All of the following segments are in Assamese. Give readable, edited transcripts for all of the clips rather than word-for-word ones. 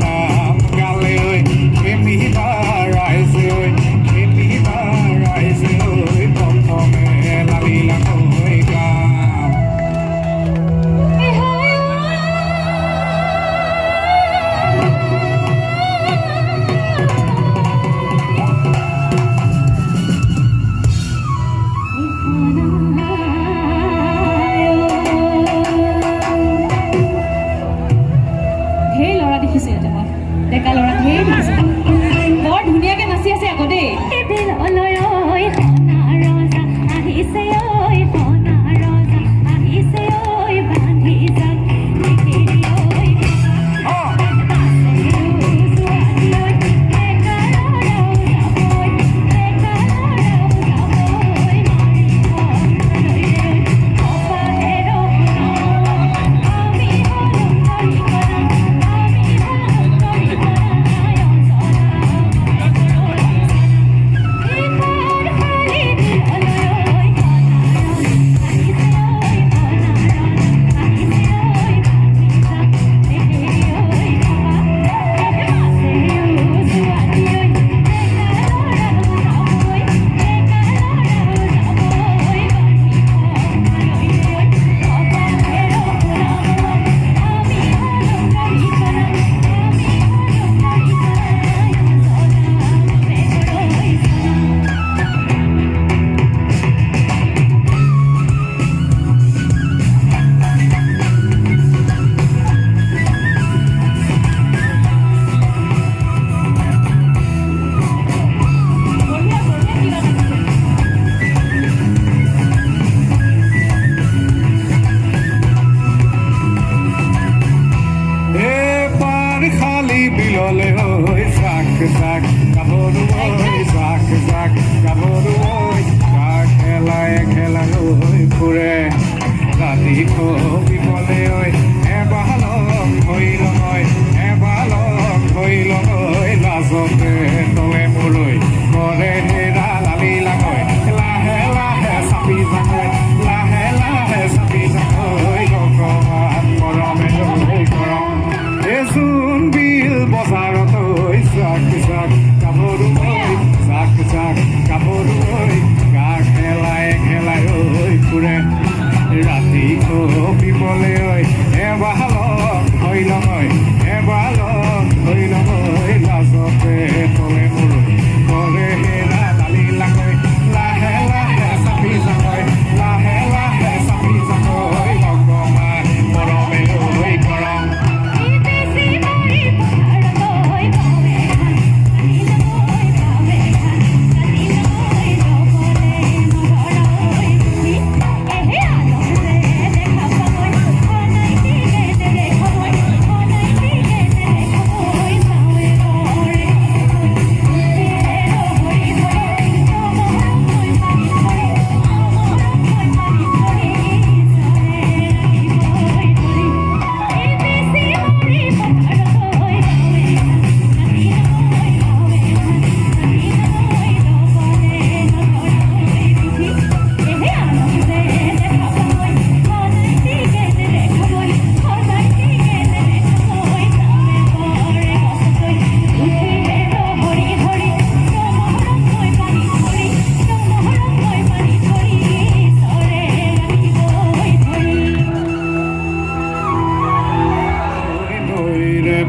নাম গালে ঐ প্ৰেমিকা ৰাইজে ঐ প্ৰেমিকা ৰাইজে ঐ প্ৰথমে লালিলা ঐ গাম ডেকা ল'ৰা ঢেৰ নাচে বৰ ধুনীয়াকৈ নাচি আছে আকৌ দেই বিললে ঐ জাক জাক গাভৰু ঐ জাক জাক গাভৰু ঐ জাক খেলাই খেলাই ঐ ফুৰে ৰাতি কবিবলে ঐ এবালক হৈল ঐ এবালক হৈল ঐ লাজতে তলে মূৰৈ কৰে হেৰা লালি লাগৈ লাহে লাহে চাপি যাকৈ লাহে লাহে চাপি যাকৈ ভগৱান মৰমে ঐ গৰম এজোন বিল বজাৰত ঐ জাক জাক গাভৰু ঐ জাক জাক গাভৰু ঐ গা খেলাই খেলাই ঐ ফুৰে ৰাতি কবিবলে ঐ এবালক হৈল ঐ এবালক হৈল ঐ লাজতে তলে মূৰৈ কৰে হেৰা লালি লাগৈ লাহে লাহে চাপি যাকৈ লাহে লাহে চাপি যাকৈ ভগৱান মৰমে ঐ গৰম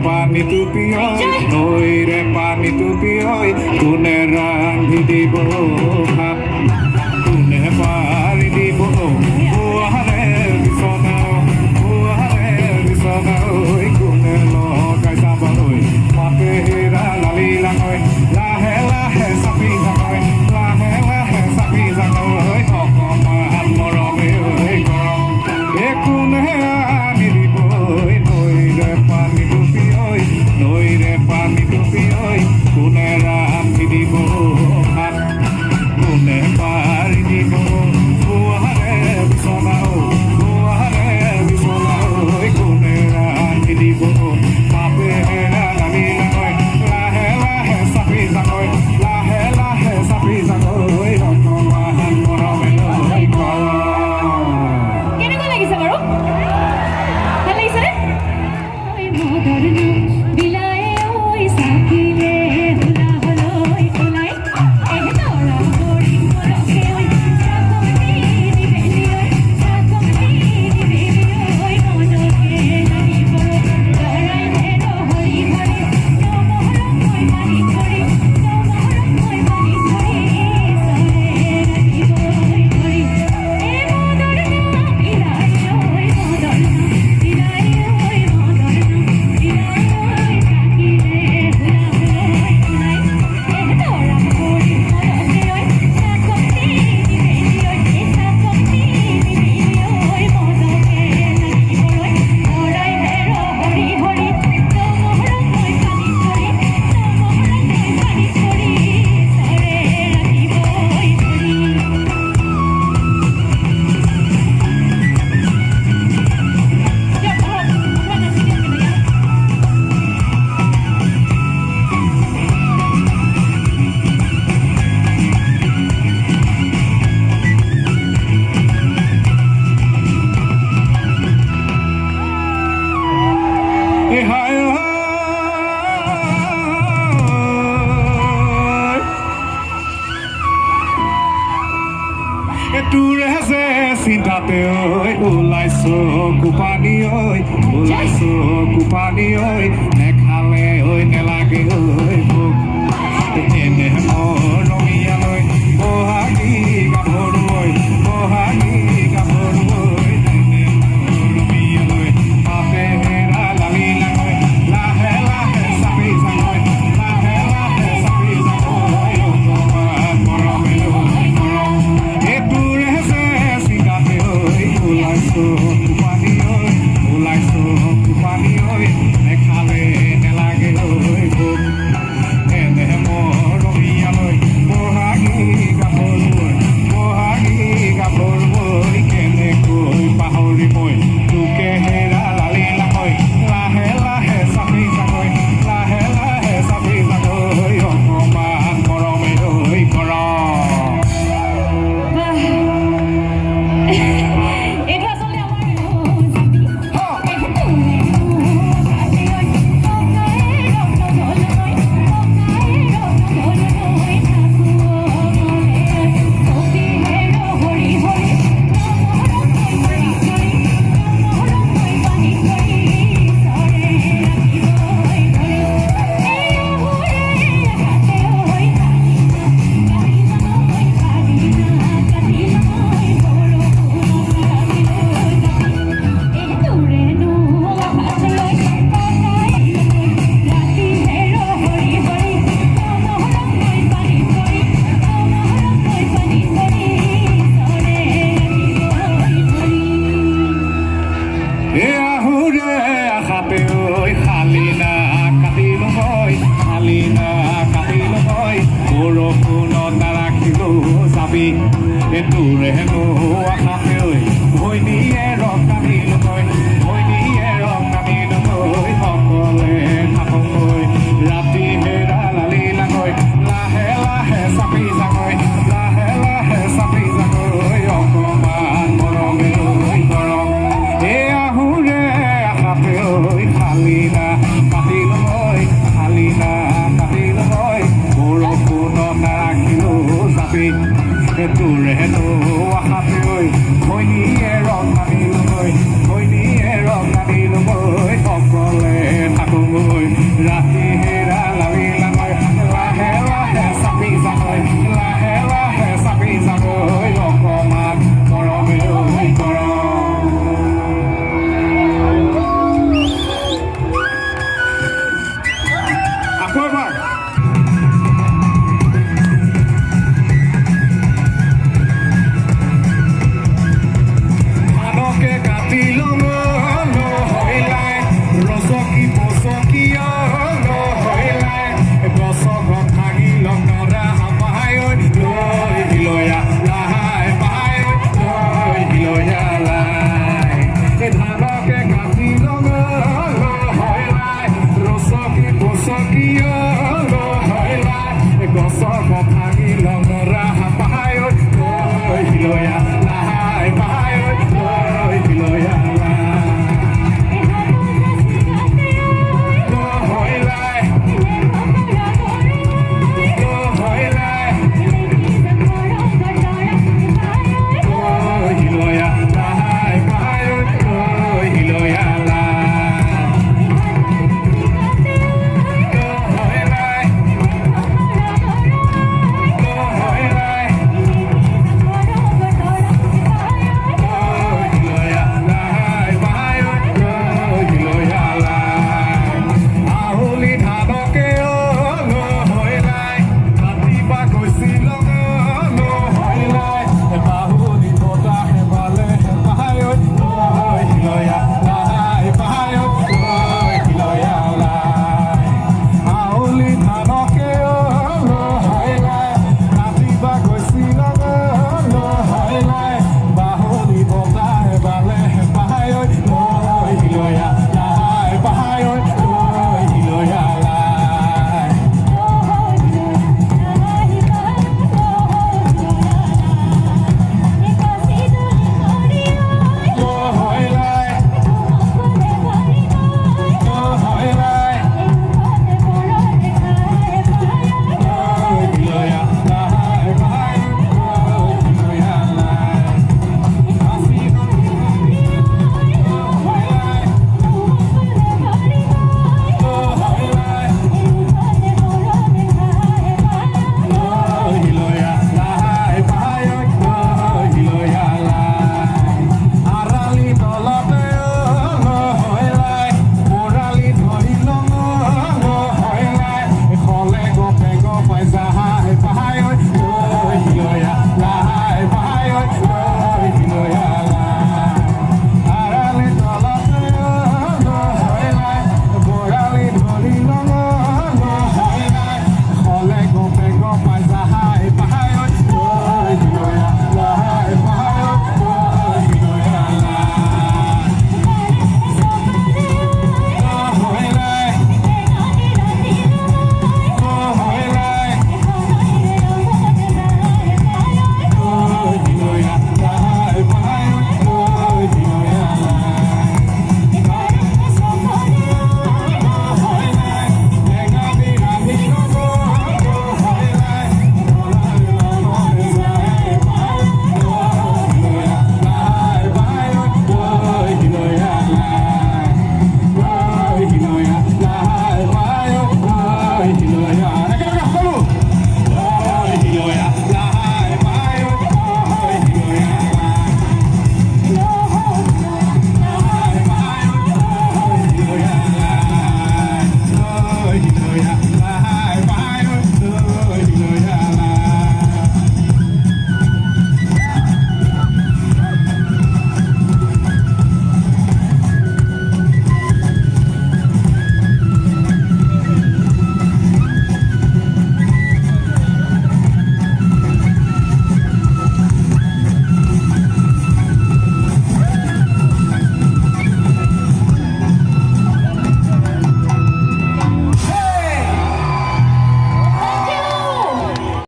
পানী টুপি নৈৰে পানী টুপি কোনে ৰান্ধি দিব ভাত কোনে পাৰি দিব পুৱাৰে বিচনা পুৱাৰে বিচনা কোনে লগাই যাবলৈ মাতে হেৰা লালি লাগৈ লাহে লাহে চাপি যাকৈ লাহে লাহে চাপি যাকৈ অকমান মৰমে গৰম কোনে আনি দিব নৈৰে পানী টুপি নৈৰে পানী টুপি কোনে ৰান্ধি দিব ভাত কোনে পাৰি দিব পুৱাৰে বিচনা পুৱাৰে বিচনা কোনে ৰান্ধি দিব পাপে হেৰা লালি লাগৈ লাহে লাহে চাপি যাকৈ লাহে লাহে চাপি যাকৈ অকমান মৰমে কেনেকুৱা লাগিছে বাৰু ভাল লাগিছেনে এ হায় তোৰে আছে চিন্তাতে ঐ ওলাইছো কোপানী ঐ ওলাইছো কোপানী ঐ নেখালে ঐ নেলাগে ঐ ভোক এনে মৰমীয়ালৈ বহাগী গাভৰু ঐ বহাগী গাভৰু ঐ এনে মৰমীয়ালৈ পাপে হেৰা লালি লাঙৈ লাহে লাহে চাপি যাঙৈ লাহে লাহে চাপি যাঙৈ অকমান মৰমে ঐ মৰম তোৰে আছে চিন্তাতে ঐ ওলাইছো কোপানী ঐ ওলাইছো কোপানী ঐ নেখালে নেলাগে ঐ ভোক এনে মৰমীয়ালৈ বহাগী গাভৰু ঐ বহাগী গাভৰু ঐ কেনেকৈ পাহৰি মই তোকে হেৰা লালি লাঙৈ লাহে লাহে চাপি যাগৈ লাহে লাহে চাপি যাগৈ অকমান মৰমে ঐ মৰম এইটো আচলতে আমাৰ আহুৰে আশাতে ঐ শালিনা কাটি নহয় শালিনা কাটি নহয় বৰষুণত নাৰাখিলো যাবি তোৰে হেনো